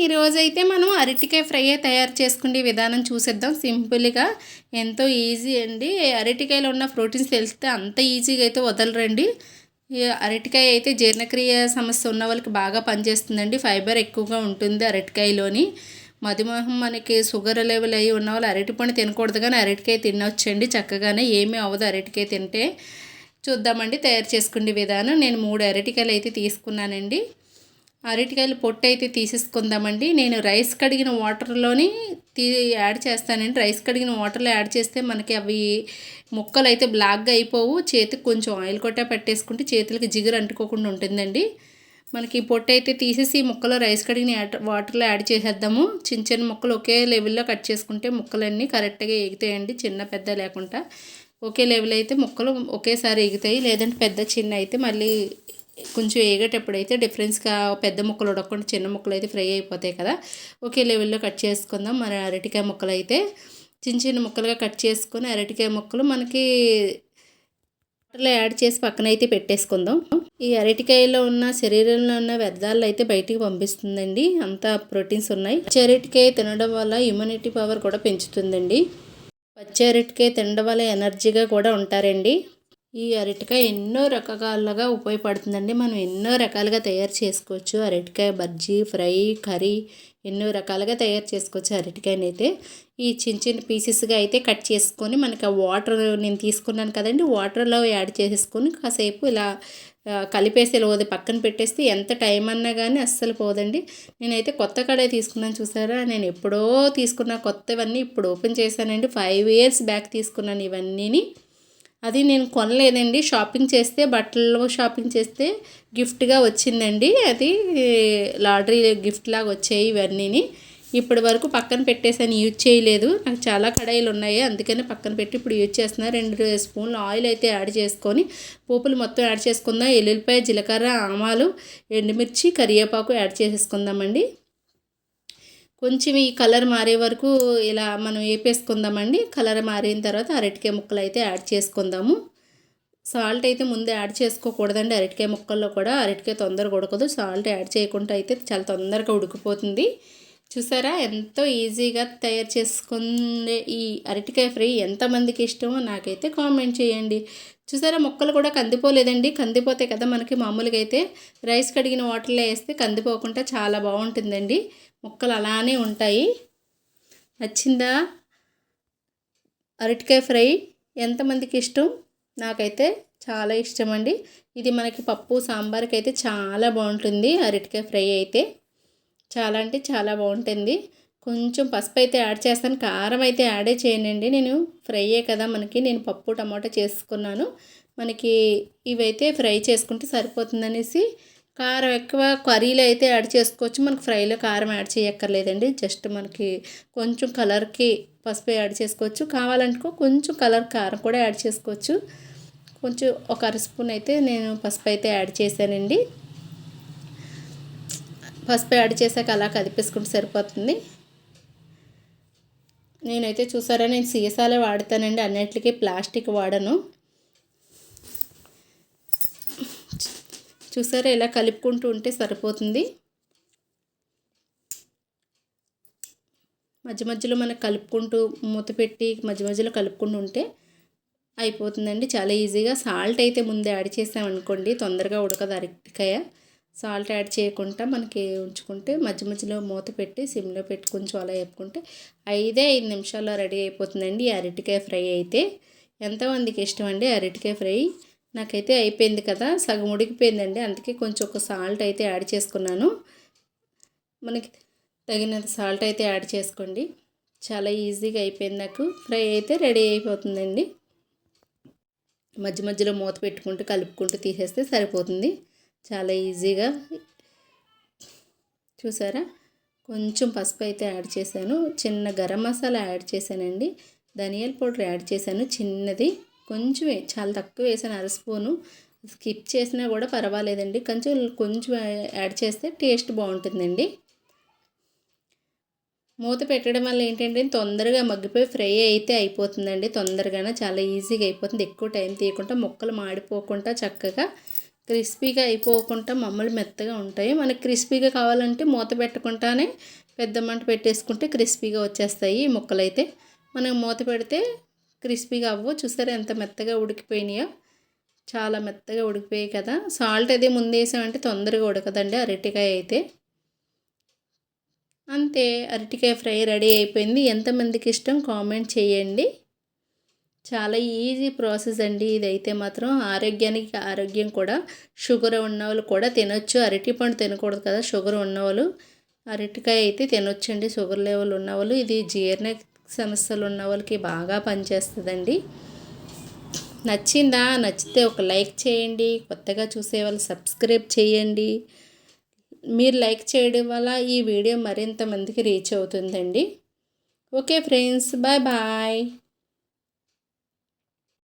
ఈరోజైతే మనం అరటికాయ ఫ్రై తయారు చేసుకునే విధానం చూసేద్దాం. సింపుల్గా ఎంతో ఈజీ అండి. అరటికాయలో ఉన్న ప్రోటీన్స్ తెలిస్తే అంత ఈజీగా అయితే వదలరండి. ఈ అరటికాయ అయితే జీర్ణక్రియ సమస్య ఉన్న వాళ్ళకి బాగా పనిచేస్తుందండి. ఫైబర్ ఎక్కువగా ఉంటుంది అరటికాయలోని. మధుమేహం మనకి షుగర్ లెవెల్ అయ్యి ఉన్న వాళ్ళు అరటిపండు తినకూడదు, కానీ అరటికాయ తినొచ్చండి చక్కగానే, ఏమీ అవ్వదు అరటికాయ తింటే. చూద్దామండి తయారు చేసుకునే విధానం. నేను 3 అరటికాయలు అయితే తీసుకున్నానండి. అరటికాయలు పొట్టు అయితే తీసేసుకుందామండి. నేను రైస్ కడిగిన వాటర్లోని యాడ్ చేస్తానండి. రైస్ కడిగిన వాటర్లో యాడ్ చేస్తే మనకి అవి ముక్కలు అయితే బ్లాక్గా అయిపోవు. చేతికి కొంచెం ఆయిల్ కొట్టా పెట్టేసుకుంటే చేతులకి జిగురు అంటుకోకుండా ఉంటుందండి. మనకి పొట్టు అయితే తీసేసి ముక్కలో రైస్ కడిగిన వాటర్లో యాడ్ చేసేద్దాము. చిన్న చిన్న ముక్కలు ఒకే లెవెల్లో కట్ చేసుకుంటే ముక్కలన్నీ కరెక్ట్గా ఎగుతాయండి, చిన్న పెద్ద లేకుండా. ఒకే లెవెల్ అయితే ముక్కలు ఒకేసారి ఎగుతాయి. లేదంటే పెద్ద చిన్న అయితే మళ్ళీ కొంచెం వేగేటప్పుడు అయితే డిఫరెన్స్గా పెద్ద ముక్కలు ఉడకకుండా చిన్న ముక్కలు అయితే ఫ్రై అయిపోతాయి కదా. ఒకే లెవెల్లో కట్ చేసుకుందాం. మన అరటికాయ ముక్కలు అయితే చిన్న చిన్న ముక్కలుగా కట్ చేసుకొని అరటికాయ ముక్కలు మనకి వాటర్లో యాడ్ చేసి పక్కన అయితే పెట్టేసుకుందాం. ఈ అరటికాయలో ఉన్న శరీరంలో ఉన్న వ్యర్థాలు అయితే బయటికి పంపిస్తుందండి, అంత ప్రోటీన్స్ ఉన్నాయి. అరటికాయ తినడం వల్ల ఇమ్యూనిటీ పవర్ కూడా పెంచుతుందండి. పచ్చి అరటికాయ తినడం వల్ల ఎనర్జీగా కూడా ఉంటారండి. ఈ అరటికాయ ఎన్నో రకాలుగా ఉపయోగపడుతుందండి. మనం ఎన్నో రకాలుగా తయారు చేసుకోవచ్చు. అరటికాయ బజ్జీ, ఫ్రై, కర్రీ ఎన్నో రకాలుగా తయారు చేసుకోవచ్చు అరటికాయని అయితే. ఈ చిన్న చిన్న పీసెస్గా అయితే కట్ చేసుకొని మనకి ఆ వాటర్ నేను తీసుకున్నాను కదండి, వాటర్లో యాడ్ చేసేసుకొని కాసేపు ఇలా కలిపేసి లోది పక్కన పెట్టేస్తే ఎంత టైం అన్నా కానీ అస్సలు పోదండి. నేనైతే కొత్త కడాయి తీసుకున్నాను చూసారా. నేను ఎప్పుడో తీసుకున్న కొత్తవన్నీ ఇప్పుడు ఓపెన్ చేశానండి. 5 years బ్యాక్ తీసుకున్నాను ఇవన్నీని. అది నేను కొనలేదండి, షాపింగ్ చేస్తే బట్టలు షాపింగ్ చేస్తే గిఫ్ట్గా వచ్చిందండి. అది లాటరీ గిఫ్ట్ లాగా వచ్చాయి ఇవన్నీని. ఇప్పటి వరకు పక్కన పెట్టేసాను, యూజ్ చేయలేదు. నాకు చాలా కడాయిలు ఉన్నాయి, అందుకని పక్కన పెట్టి ఇప్పుడు యూజ్ చేస్తున్నాను. 2 స్పూన్లు ఆయిల్ అయితే యాడ్ చేసుకొని పోపులు మొత్తం యాడ్ చేసుకుందాం. ఎల్లుల్లిపాయ, జీలకర్ర, ఆవాలు, ఎండుమిర్చి, కరివేపాకు యాడ్ చేసేసుకుందామండి. కొంచెం ఈ కలర్ మారే వరకు ఇలా మనం వేపేసుకుందామండి. కలర్ మారిన తర్వాత అరటికాయ ముక్కలు అయితే యాడ్ చేసుకుందాము. సాల్ట్ అయితే ముందు యాడ్ చేసుకోకూడదండి అరటికాయ ముక్కల్లో కూడా. అరటికాయ తొందరగా ఉడకదు, సాల్ట్ యాడ్ చేయకుండా అయితే చాలా తొందరగా ఉడికిపోతుంది. చూసారా ఎంతో ఈజీగా తయారు చేసుకునే ఈ అరటికాయ ఫ్రై ఎంతమందికి ఇష్టమో నాకైతే కామెంట్ చేయండి. చూసారా ముక్కలు కూడా కందిపోలేదండి. కందిపోతే కదా మనకి మామూలుగా అయితే రైస్ కడిగిన వాటర్లో వేస్తే కందిపోకుండా చాలా బాగుంటుందండి. ముక్కలు అలానే ఉంటాయి. నచ్చిందా అరటికాయ ఫ్రై? ఎంతమందికి ఇష్టం? నాకైతే చాలా ఇష్టం అండి. ఇది మనకి పప్పు సాంబార్కి అయితే చాలా బాగుంటుంది అరటికాయ ఫ్రై అయితే. చాలా అంటే చాలా బాగుంటుంది. కొంచెం పసుపు అయితే యాడ్ చేస్తాను, కారం అయితే యాడే చేయనండి. నేను ఫ్రైయే కదా మనకి, నేను పప్పు టమాటా చేసుకున్నాను. మనకి ఇవైతే ఫ్రై చేసుకుంటే సరిపోతుందనేసి కారం ఎక్కువ కర్రీలో అయితే యాడ్ చేసుకోవచ్చు. మనకు ఫ్రైలో కారం యాడ్ చేయక్కర్లేదండి. జస్ట్ మనకి కొంచెం కలర్కి పసుపు యాడ్ చేసుకోవచ్చు. కావాలనుకో కొంచెం కలర్ కారం కూడా యాడ్ చేసుకోవచ్చు. కొంచెం ఒక 1 స్పూన్ అయితే నేను పసుపు అయితే యాడ్ చేశానండి. పసుపు యాడ్ చేశాక అలా కదిపేసుకుంటే సరిపోతుంది. నేనైతే చూసారా నేను సీసాలే వాడతానండి, అన్నిటికీ ప్లాస్టిక్ వాడను. చూసారా ఇలా కలుపుకుంటూ ఉంటే సరిపోతుంది. మధ్య మధ్యలో మనకు కలుపుకుంటూ మూత పెట్టి మధ్య మధ్యలో కలుపుకుంటూ ఉంటే అయిపోతుందండి చాలా ఈజీగా. సాల్ట్ అయితే ముందే యాడ్ చేసామనుకోండి తొందరగా ఉడకదు అరటికాయ. సాల్ట్ యాడ్ చేయకుండా మనకి ఉంచుకుంటే మధ్య మధ్యలో మూత పెట్టి సిమ్లో పెట్టి కొంచెం అలా వేపుకుంటే 5 నిమిషాల్లో రెడీ అయిపోతుందండి ఈ అరటికాయ ఫ్రై అయితే. ఎంతమందికి ఇష్టం అండి అరటికాయ ఫ్రై? నాకైతే అయిపోయింది కదా, సగం ఉడికిపోయిందండి, అందుకే కొంచెం ఒక సాల్ట్ అయితే యాడ్ చేసుకున్నాను. మనకి తగినంత సాల్ట్ అయితే యాడ్ చేసుకోండి. చాలా ఈజీగా అయిపోయింది, నాకు ఫ్రై అయితే రెడీ అయిపోతుందండి. మధ్య మధ్యలో మూత పెట్టుకుంటూ కలుపుకుంటూ తీసేస్తే సరిపోతుంది చాలా ఈజీగా. చూసారా కొంచెం పసుపు అయితే యాడ్ చేశాను, చిన్న గరం మసాలా యాడ్ చేశానండి, ధనియాల పౌడర్ యాడ్ చేశాను చిన్నది, కొంచెమే చాలా తక్కువ వేసాను, 1 స్పూను. స్కిప్ చేసినా కూడా పర్వాలేదండి, కొంచెం యాడ్ చేస్తే టేస్ట్ బాగుంటుందండి. మూత పెట్టడం వల్ల ఏంటంటే తొందరగా మగ్గిపోయి ఫ్రై అయితే అయిపోతుందండి. తొందరగానే చాలా ఈజీగా అయిపోతుంది, ఎక్కువ టైం తీయకుండా, ముక్కలు మాడిపోకుండా చక్కగా క్రిస్పీగా అయిపోకుండా మామూలు మెత్తగా ఉంటాయి. మనకి క్రిస్పీగా కావాలంటే మూత పెట్టకుండానే పెద్ద మంట పెట్టేసుకుంటే క్రిస్పీగా వచ్చేస్తాయి ఈ ముక్కలైతే. మనం మూత పెడితే క్రిస్పీగా అవ్వవు. చూసారా ఎంత మెత్తగా ఉడికిపోయినాయో, చాలా మెత్తగా ఉడికిపోయాయి కదా. సాల్ట్ అదే ముందు వేసామంటే తొందరగా ఉడకదండి అరటికాయ అయితే. అంతే, అరటికాయ ఫ్రై రెడీ అయిపోయింది. ఎంతమందికి ఇష్టం కామెంట్ చేయండి. చాలా ఈజీ ప్రాసెస్ అండి ఇదైతే మాత్రం. ఆరోగ్యానికి ఆరోగ్యం కూడా. షుగర్ ఉన్నవాళ్ళు కూడా తినొచ్చు. అరటిపండు తినకూడదు కదా షుగర్ ఉన్నవాళ్ళు. అరటికాయ అయితే తినొచ్చండి షుగర్ లెవెల్ ఉన్నవాళ్ళు. ఇది జీర్ణ సమస్యలు ఉన్న వాళ్ళకి బాగా పనిచేస్తుందండి. నచ్చిందా? నచ్చితే ఒక లైక్ చేయండి. కొత్తగా చూసేవాళ్ళు సబ్స్క్రైబ్ చేయండి. మీరు లైక్ చేయడం వల్ల ఈ వీడియో మరింత మందికి రీచ్ అవుతుందండి. Okay friends, bye bye.